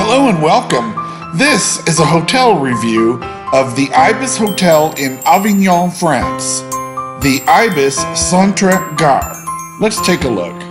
Hello and welcome. This is a hotel review of the ibis Hotel in Avignon, France. The ibis Centre Gare. Let's take a look.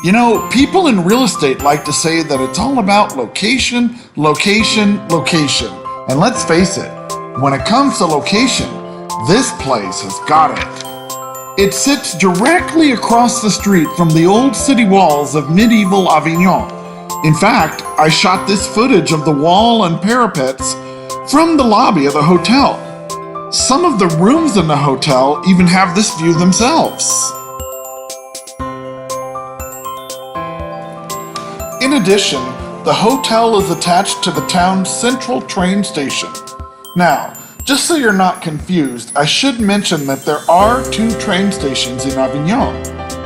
You know, people in real estate like to say that it's all about location, location, location. And let's face it, when it comes to location, this place has got it. It sits directly across the street from the old city walls of medieval Avignon. In fact, I shot this footage of the wall and parapets from the lobby of the hotel. Some of the rooms in the hotel even have this view themselves. In addition, the hotel is attached to the town's central train station. Now, just so you're not confused, I should mention that there are 2 train stations in Avignon,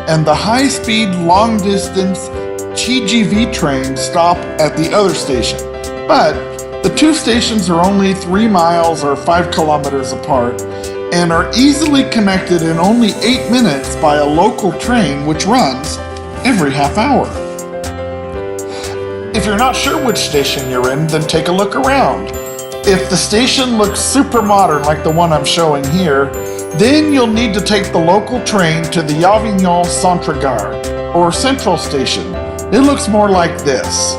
and the high-speed, long-distance TGV trains stop at the other station. But the 2 stations are only 3 miles or 5 kilometers apart, and are easily connected in only 8 minutes by a local train which runs every half hour. If you're not sure which station you're in, then take a look around. If the station looks super modern like the one I'm showing here, then you'll need to take the local train to the Avignon Centre Gare, or Central Station. It looks more like this.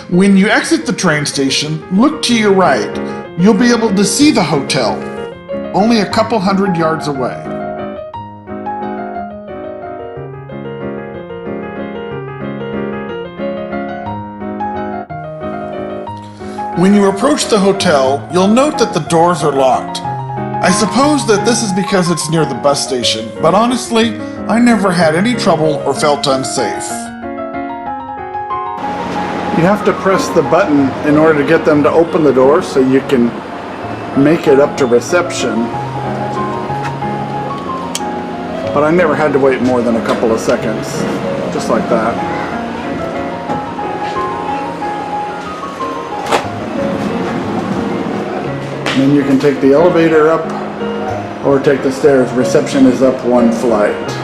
When you exit the train station, look to your right. You'll be able to see the hotel, only a couple hundred yards away. When you approach the hotel, you'll note that the doors are locked. I suppose that this is because it's near the bus station, but honestly, I never had any trouble or felt unsafe. You have to press the button in order to get them to open the door so you can make it up to reception. But I never had to wait more than a couple of seconds, just like that. And then you can take the elevator up or take the stairs. Reception is up 1 flight.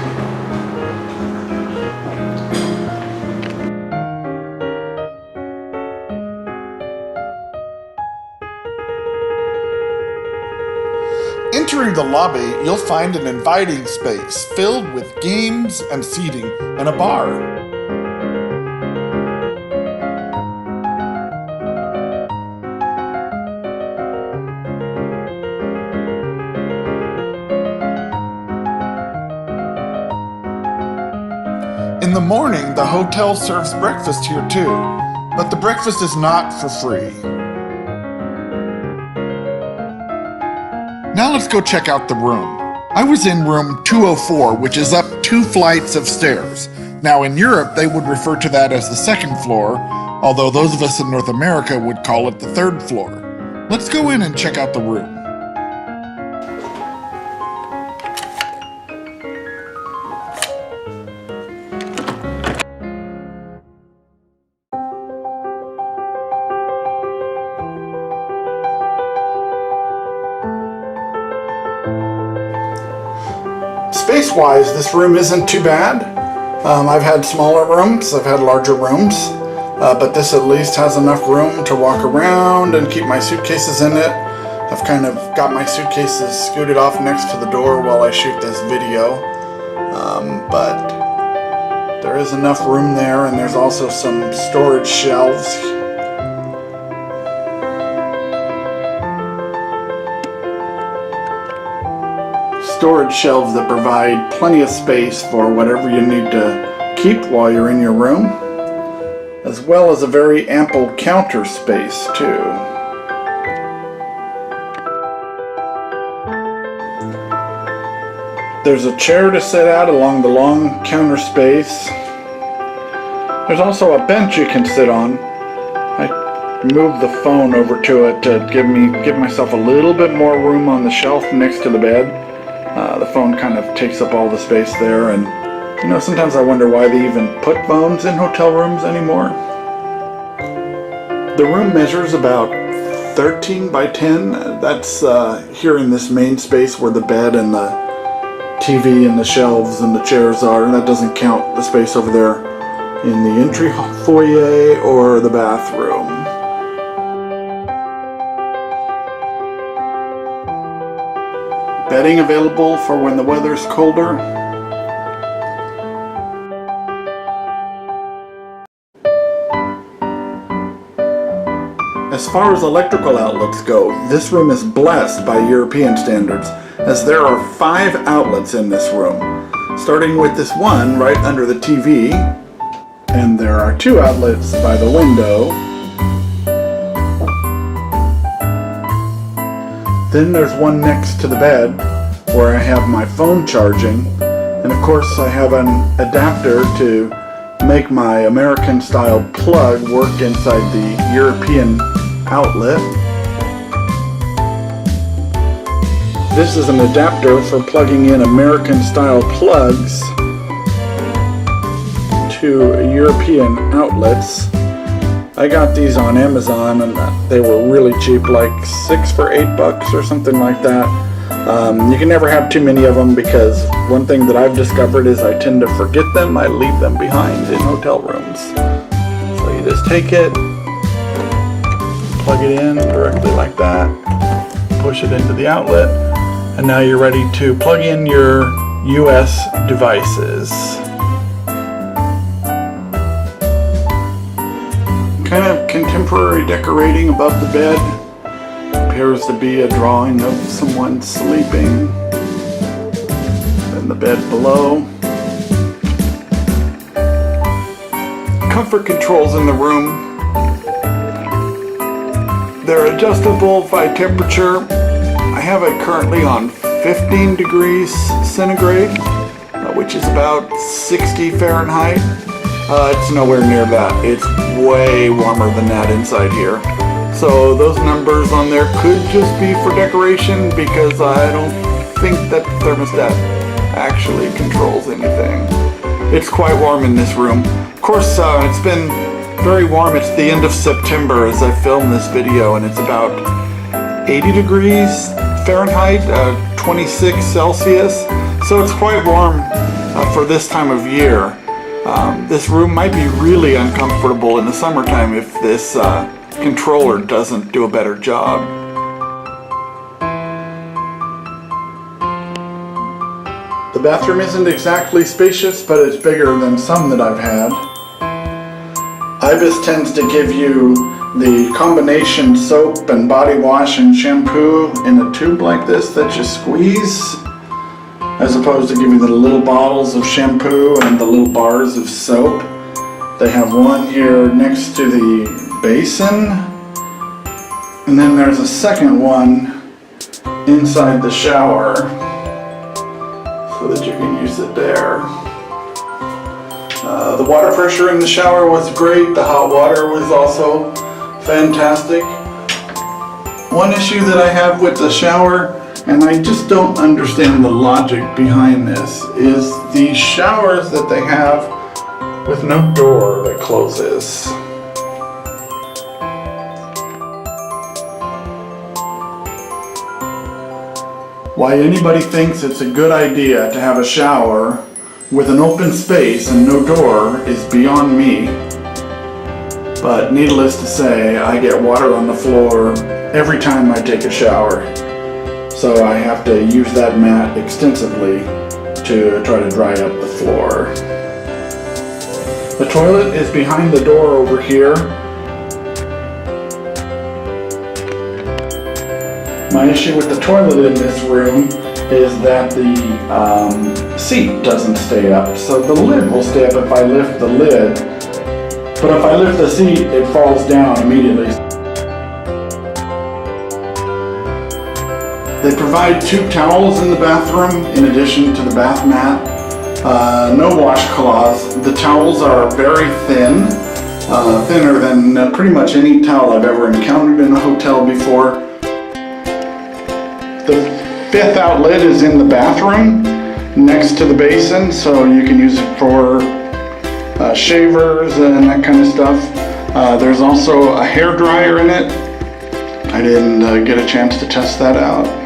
Entering the lobby, you'll find an inviting space filled with games and seating and a bar. In the morning, the hotel serves breakfast here too, but the breakfast is not for free. Now let's go check out the room. I was in room 204, which is up 2 flights of stairs. Now in Europe, they would refer to that as the 2nd floor, although those of us in North America would call it the 3rd floor. Let's go in and check out the room. Space-wise, this room isn't too bad. I've had smaller rooms, I've had larger rooms, but this at least has enough room to walk around and keep my suitcases in it. I've kind of got my suitcases scooted off next to the door while I shoot this video, but there is enough room there, and there's also some storage shelves. Storage shelves that provide plenty of space for whatever you need to keep while you're in your room, as well as a very ample counter space too. There's a chair to sit at along the long counter space. There's also a bench you can sit on. I move the phone over to it to give myself a little bit more room on the shelf next to the bed. The phone kind of takes up all the space there, and you know, sometimes I wonder why they even put phones in hotel rooms anymore. The room measures about 13 by 10. That's here in this main space where the bed and the TV and the shelves and the chairs are, and that doesn't count the space over there in the entry foyer or the bathroom. Bedding available for when the weather's colder. As far as electrical outlets go, this room is blessed by European standards, as there are 5 outlets in this room, starting with this one right under the TV, and there are 2 outlets by the window. Then there's one next to the bed where I have my phone charging, and of course I have an adapter to make my American style plug work inside the European outlet. This is an adapter for plugging in American style plugs to European outlets. I got these on Amazon and they were really cheap, like 6 for $8 or something like that. You can never have too many of them because one thing that I've discovered is I tend to forget them. I leave them behind in hotel rooms. So you just take it, plug it in directly like that, push it into the outlet, and now you're ready to plug in your US devices. Kind of contemporary decorating above the bed. Appears to be a drawing of someone sleeping. Then the bed below. Comfort controls in the room. They're adjustable by temperature. I have it currently on 15 degrees centigrade, which is about 60 Fahrenheit. It's nowhere near that. It's way warmer than that inside here. So those numbers on there could just be for decoration because I don't think that the thermostat actually controls anything. It's quite warm in this room. Of course, it's been very warm. It's the end of September as I film this video, and it's about 80 degrees Fahrenheit, 26 Celsius. So it's quite warm for this time of year. This room might be really uncomfortable in the summertime if this controller doesn't do a better job. The bathroom isn't exactly spacious, but it's bigger than some that I've had. Ibis tends to give you the combination soap and body wash and shampoo in a tube like this that you squeeze, as opposed to giving the little bottles of shampoo and the little bars of soap. They have one here next to the basin, and then there's a second one inside the shower so that you can use it there. The water pressure in the shower was great. The hot water was also fantastic. One issue that I have with the shower, and I just don't understand the logic behind this, is the showers that they have with no door that closes. Why anybody thinks it's a good idea to have a shower with an open space and no door is beyond me. But needless to say, I get water on the floor every time I take a shower. So I have to use that mat extensively to try to dry up the floor. The toilet is behind the door over here. My issue with the toilet in this room is that the seat doesn't stay up. So the lid will stay up if I lift the lid, but if I lift the seat, it falls down immediately. They provide 2 towels in the bathroom in addition to the bath mat. No washcloths. The towels are very thin, thinner than pretty much any towel I've ever encountered in a hotel before. The fifth outlet is in the bathroom next to the basin, so you can use it for shavers and that kind of stuff. There's also a hair dryer in it. I didn't get a chance to test that out.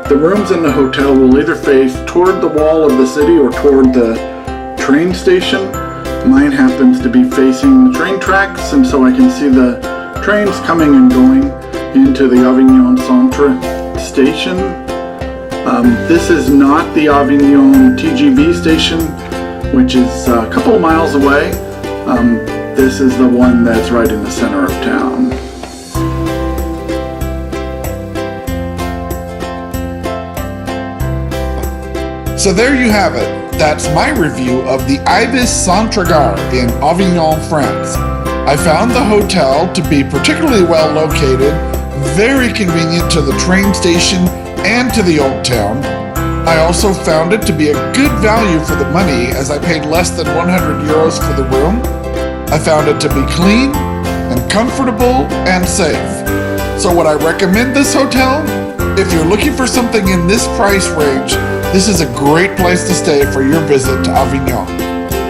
The rooms in the hotel will either face toward the wall of the city or toward the train station. Mine happens to be facing the train tracks, and so I can see the trains coming and going into the Avignon Centre station. This is not the Avignon TGV station, which is a couple of miles away. This is the one that's right in the center of town. So there you have it. That's my review of the ibis Centre Gare in Avignon, France. I found the hotel to be particularly well located, very convenient to the train station and to the old town. I also found it to be a good value for the money, as I paid less than 100 euros for the room. I found it to be clean and comfortable and safe. So would I recommend this hotel? If you're looking for something in this price range, this is a great place to stay for your visit to Avignon.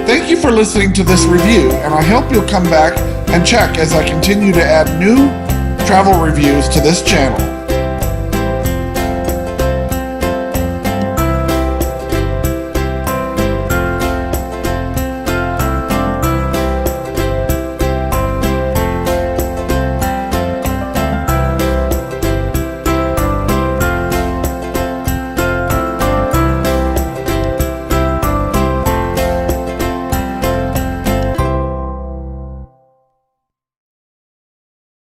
Thank you for listening to this review, and I hope you'll come back and check as I continue to add new travel reviews to this channel.